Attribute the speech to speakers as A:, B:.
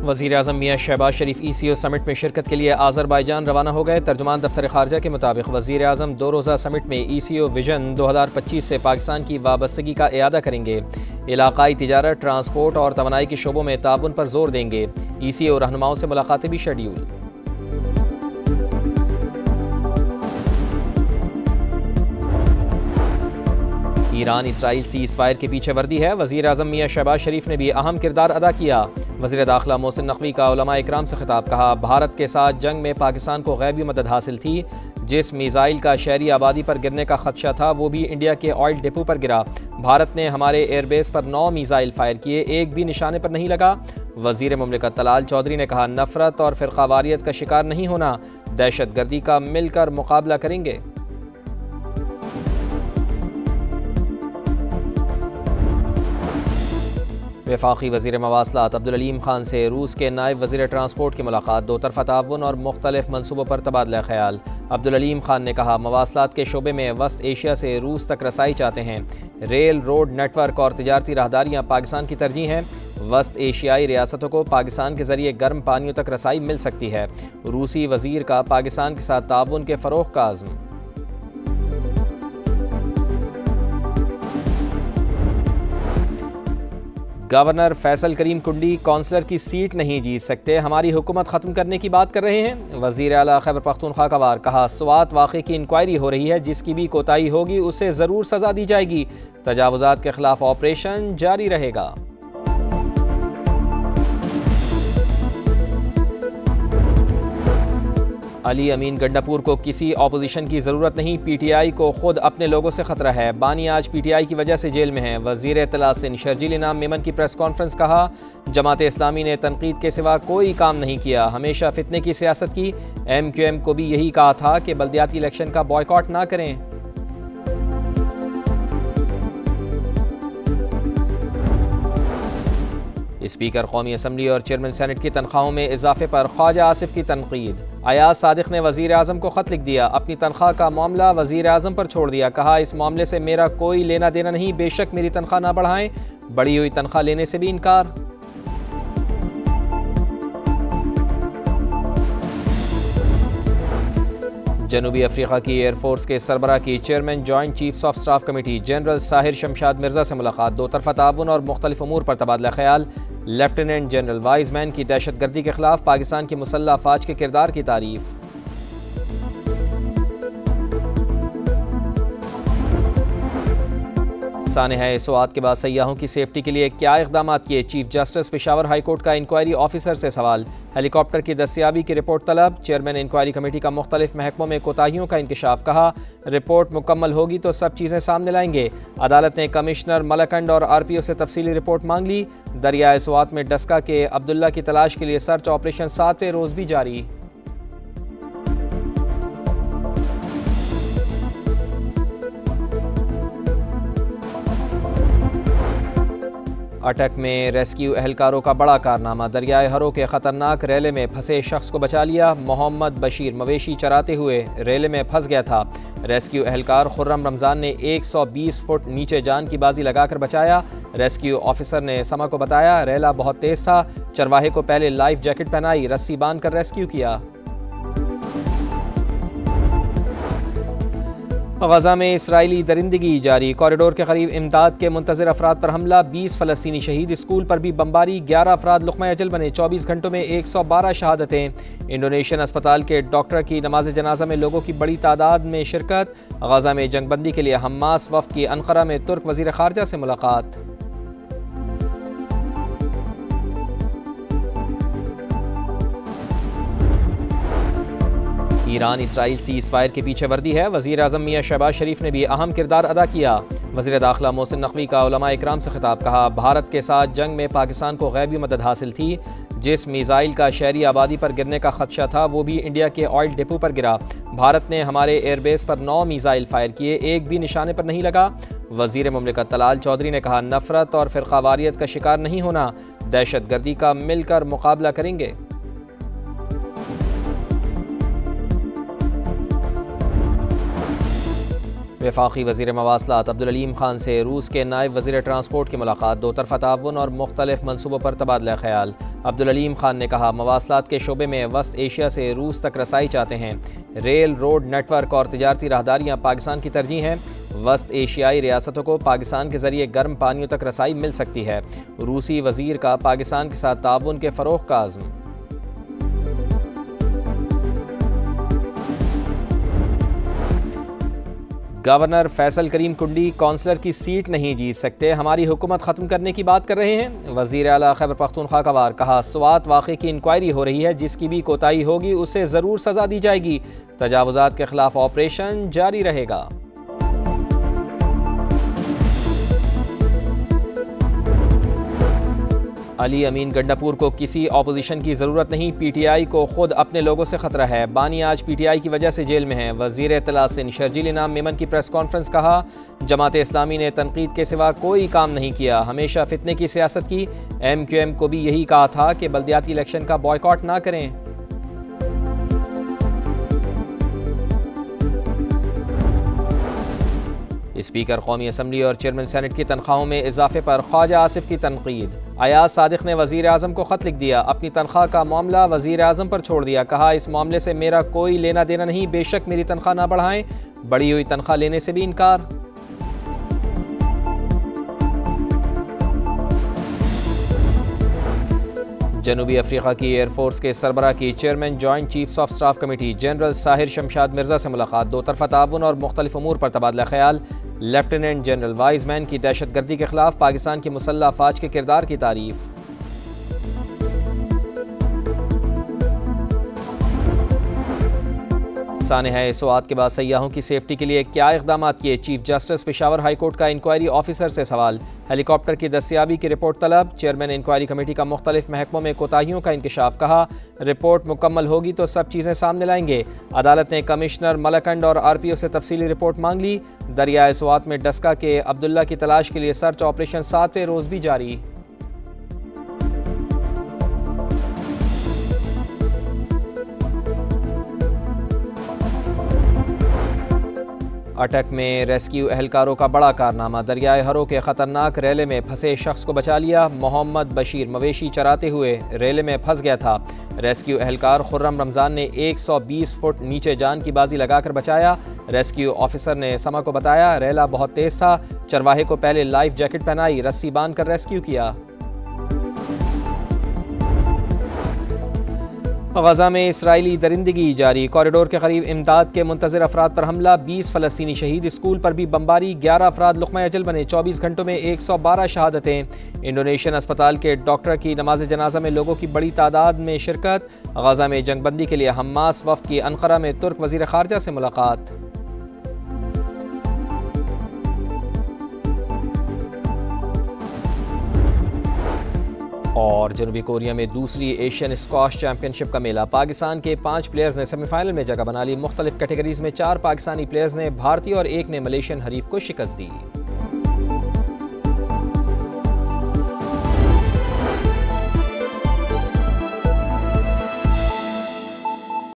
A: वज़ीर आज़म मियाँ शहबाज शरीफ ECO summit में शिरकत के लिए आज़रबाईजान रवाना हो गए। तर्जुमान दफ्तर ख़ारजा के मुताबिक वज़ीर आज़म 2 रोज़ा समिट में ECO विजन 2025 से पाकिस्तान की वाबस्तगी का इयादा करेंगे। इलाक़ाई तिजारत, ट्रांसपोर्ट और तवानाई के शोबों में ताउन पर जोर देंगे। ECO रहनुमाओं से मुलाकातें भी schedule. Iran Israel seize fire के पीछे वर्दी है। वज़ीर आज़म मियाँ शहबाज शरीफ ने भी अहम किरदार अदा किया। वज़ीर दाखिला मोहसिन नकवी का उलमा इकराम से खिताब। कहा, भारत के साथ जंग में पाकिस्तान को गैबी मदद हासिल थी। जिस मिसाइल का शहरी आबादी पर गिरने का खदशा था वो भी इंडिया के ऑयल डिपो पर गिरा। भारत ने हमारे एयरबेस पर 9 मिसाइल फायर किए, एक भी निशाने पर नहीं लगा। वज़ीर मुमलिकत तलाल चौधरी ने कहा, नफरत और फ़िरक़ावारियत का शिकार नहीं होना, दहशत गर्दी का मिलकर मुकाबला करेंगे। वफाकी वज़ीर मवासलात अब्दुल अलीम खान से रूस के नायब वज़ीर ट्रांसपोर्ट की मुलाकात। दो तरफ़ा ताउन और मुख्तलिफ मनसूबों पर तबादला ख्याल। अब्दुल अलीम खान ने कहा, मवासलात के शोबे में वस्त एशिया से रूस तक रसाई चाहते हैं। रेल, रोड नेटवर्क और तिजारती राहदारियाँ पाकिस्तान की तरजीह हैं। वस्त एशियाई रियासतों को पाकिस्तान के ज़रिए गर्म पानियों तक रसाई मिल सकती है। रूसी वज़ीर का पाकिस्तान के साथ ताउन के फ़रोग़ का अज़्म। गवर्नर फैसल करीम कुंडी कौंसलर की सीट नहीं जीत सकते, हमारी हुकूमत ख़त्म करने की बात कर रहे हैं। वज़ीर आला खैबर पख्तूनख्वा का वार। कहा, स्वात वाक़े की इंक्वायरी हो रही है, जिसकी भी कोताही होगी उसे ज़रूर सज़ा दी जाएगी। तजावुज़ात के खिलाफ ऑपरेशन जारी रहेगा। अली अमीन गंडापुर को किसी ऑपोजिशन की ज़रूरत नहीं, PTI को खुद अपने लोगों से ख़तरा है। बानी आज PTI की वजह से जेल में है। वज़ीर इत्तला सिंध शर्जील इनाम मेमन की प्रेस कॉन्फ्रेंस। कहा, जमात इस्लामी ने तनकीद के सिवा कोई काम नहीं किया, हमेशा फितने की सियासत की। MQM को भी यही कहा था कि बल्दियाती इलेक्शन का बॉयकॉट ना करें। स्पीकर कौमी असम्बली और चेयरमैन सेनेट की तनख्वाहों में इजाफे पर ख्वाजा आसिफ की तनकीद। अयाज सादिक ने वज़ीर आज़म को ख़त लिख दिया, अपनी तनख्वाह का मामला वज़ीर आज़म पर छोड़ दिया। कहा, इस मामले से मेरा कोई लेना देना नहीं, बेशक मेरी तनख्वाह ना बढ़ाएं, बढ़ी हुई तनख्वाह लेने से भी इनकार। जनूबी अफ्रीका की एयरफोर्स के सरबराह की chairman joint chiefs of staff committee general Sahir Shamshad Mirza से मुलाकात। दो तरफ़ा ताउन और मुख्तलिफ उमूर पर तबादला ख्याल। लेफ्टिनेंट जनरल वाइजमैन की दहशत गर्दी के खिलाफ पाकिस्तान की मुसल्लह अफवाज के किरदार की तारीफ। सानहा सुआत के बाद सयाहों की सेफ्टी के लिए क्या इक़दाम किए, chief justice Peshawar high court का इंक्वायरी ऑफिसर से सवाल। हेलीकॉप्टर की दस्तियाबी की रिपोर्ट तलब। चेयरमैन इंक्वायरी कमेटी का मुख्तलिफ महकमों में कोताहियों का इंकशाफ। कहा, रिपोर्ट मुकम्मल होगी तो सब चीज़ें सामने लाएंगे। अदालत ने कमिश्नर मलकंड और RPO से तफसीली रिपोर्ट मांग ली। दरियाए सुआत में डस्का के अब्दुल्ला की तलाश के लिए सर्च ऑपरेशन 7वें रोज़ भी जारी। अटक में रेस्क्यू एहलकारों का बड़ा कारनामा। दरियाए हरो के ख़तरनाक रेले में फंसे शख्स को बचा लिया। मोहम्मद बशीर मवेशी चराते हुए रेले में फंस गया था। रेस्क्यू एहलकार खुर्रम रमज़ान ने 120 फुट नीचे जान की बाजी लगाकर बचाया। रेस्क्यू ऑफिसर ने समा को बताया, रेला बहुत तेज़ था, चरवाहे को पहले लाइफ जैकेट पहनाई, रस्सी बांध कर रेस्क्यू किया। गजा में इसराइली दरिंदगी जारी। कॉरिडोर के करीब इमदाद के मुंतज़िर अफराद पर हमला, 20 फ़लस्तीनी शहीद। स्कूल पर भी बमबारी, 11 अफराद लुक़मा अजल बने। 24 घंटों में 112 शहादतें। इंडोनेशियन अस्पताल के डॉक्टर की नमाज जनाजा में लोगों की बड़ी तादाद में शिरकत। गजा में जंगबंदी के लिए हमास वफ़द की अनक़रा में तुर्क वज़ीर ख़ारजा से मुलाकात। ईरान इसराइल सीज़ फायर के पीछे वर्दी है। वज़ीर आज़म मियाँ शहबाज शरीफ ने भी अहम किरदार अदा किया। वज़ीर दाखिला मोहसिन नकवी का उलमा इकराम से खिताब। कहा, भारत के साथ जंग में पाकिस्तान को गैबी मदद हासिल थी। जिस मिसाइल का शहरी आबादी पर गिरने का खदशा था वो भी इंडिया के ऑयल डिपो पर गिरा। भारत ने हमारे एयरबेस पर 9 मिसाइल फायर किए, एक भी निशाने पर नहीं लगा। वज़ीर मुमलिकत तलाल चौधरी ने कहा, नफरत और फ़िरक़ावारियत का शिकार नहीं होना, दहशत गर्दी का मिलकर मुकाबला करेंगे। वफाकी वज़ीर मवासलात अब्दुल अलीम खान से रूस के नायब वज़ीर ट्रांसपोर्ट की मुलाकात। दो तरफ़ा ताउन और मुख्तलिफ मनसूबों पर तबादला ख्याल। अब्दुल अलीम खान ने कहा, मवासलात के शोबे में वस्त एशिया से रूस तक रसाई चाहते हैं। रेल, रोड नेटवर्क और तिजारती राहदारियाँ पाकिस्तान की तरजीह हैं। वस्त एशियाई रियासतों को पाकिस्तान के जरिए गर्म पानियों तक रसाई मिल सकती है। रूसी वजीर का पाकिस्तान के साथ ताउन के फ़रोग़ का अज़्म। गवर्नर फैसल करीम कुंडी कौंसलर की सीट नहीं जीत सकते, हमारी हुकूमत ख़त्म करने की बात कर रहे हैं। वज़ीर आला खैबर पख्तूनख्वा का वार, कहा स्वात वाक़े की इंक्वायरी हो रही है, जिसकी भी कोताही होगी उसे ज़रूर सज़ा दी जाएगी। तजावुज़ात के खिलाफ ऑपरेशन जारी रहेगा। अली अमीन गंडापुर को किसी ऑपोजिशन की ज़रूरत नहीं, PTI को खुद अपने लोगों से ख़तरा है। बानी आज PTI की वजह से जेल में हैं। वज़ीर इत्तला सिंध शर्जील इनाम मेमन की प्रेस कॉन्फ्रेंस, कहा जमात इस्लामी ने तनकीद के सिवा कोई काम नहीं किया, हमेशा फितने की सियासत की। MQM को भी यही कहा था कि बल्दियाती इलेक्शन का बॉयकॉट ना करें। स्पीकर कौमी असम्बली और चेयरमैन सेनेट की तनख्वाहों में इजाफे पर ख्वाजा आसिफ की तनकीद। अयाज सादिक ने वज़ीर आज़म को ख़त लिख दिया, अपनी तनख्वाह का मामला वज़ीर आज़म पर छोड़ दिया। कहा इस मामले से मेरा कोई लेना देना नहीं, बेशक मेरी तनख्वाह ना बढ़ाएं, बढ़ी हुई तनख्वाह लेने से भी इनकार। जनूबी अफ्रीका की एयरफोर्स के सरबराह की chairman joint chiefs of staff committee general Sahir Shamshad Mirza से मुलाकात। दो तरफा ताउन और मुख्तलिफ अमूर पर तबादला ख्याल। लेफ्टिनेंट जनरल वाइजमैन की दहशतगर्दी के खिलाफ पाकिस्तान की मुसल्लह अफवाज के किरदार की तारीफ। सानहा स्वात के बाद सयाहों की सेफ्टी के लिए क्या इक़दाम किए, chief justice Peshawar high court का इंक्वायरी ऑफिसर से सवाल। हेलीकॉप्टर की दस्तियाबी की रिपोर्ट तलब। चेयरमैन इंक्वायरी कमेटी का मुख्तलिफ महकमों में कोताहियों का इंकशाफ, कहा रिपोर्ट मुकम्मल होगी तो सब चीज़ें सामने लाएंगे। अदालत ने कमिश्नर मलकंड और RPO से तफसीली रिपोर्ट मांग ली। दरियाए स्वात में डस्का के अब्दुल्ला की तलाश के लिए सर्च ऑपरेशन 7वें रोज़ भी जारी। अटक में रेस्क्यू एहलकारों का बड़ा कारनामा। दरियाए हरो के ख़तरनाक रेले में फंसे शख्स को बचा लिया। मोहम्मद बशीर मवेशी चराते हुए रेले में फंस गया था। रेस्क्यू एहलकार खुर्रम रमज़ान ने 120 फुट नीचे जान की बाजी लगाकर बचाया। रेस्क्यू ऑफिसर ने समा को बताया रेला बहुत तेज़ था, चरवाहे को पहले लाइफ जैकेट पहनाई, रस्सी बांध कर रेस्क्यू किया। गजा में इसराइली दरिंदगी जारी। कॉरिडोर के करीब इमदाद के मुंतज़िर अफराद पर हमला, 20 फ़लस्तीनी शहीद। स्कूल पर भी बमबारी, 11 अफराद लुक़मा अजल बने। 24 घंटों में 112 शहादतें। इंडोनेशियन अस्पताल के डॉक्टर की नमाज जनाजा में लोगों की बड़ी तादाद में शिरकत। गजा में जंगबंदी के लिए हमास वफ़द की अनक़रा में तुर्क वज़ीर ख़ारजा से मुलाकात। और जनूबी कोरिया में दूसरी एशियन स्क्वाश चैंपियनशिप का मेला। पाकिस्तान के 5 प्लेयर्स ने सेमीफाइनल में जगह बना ली। मुख्तलिफ कैटेगरीज में 4 पाकिस्तानी प्लेयर्स ने भारतीय और 1 ने मलेशियन हरीफ को शिकस्त दी।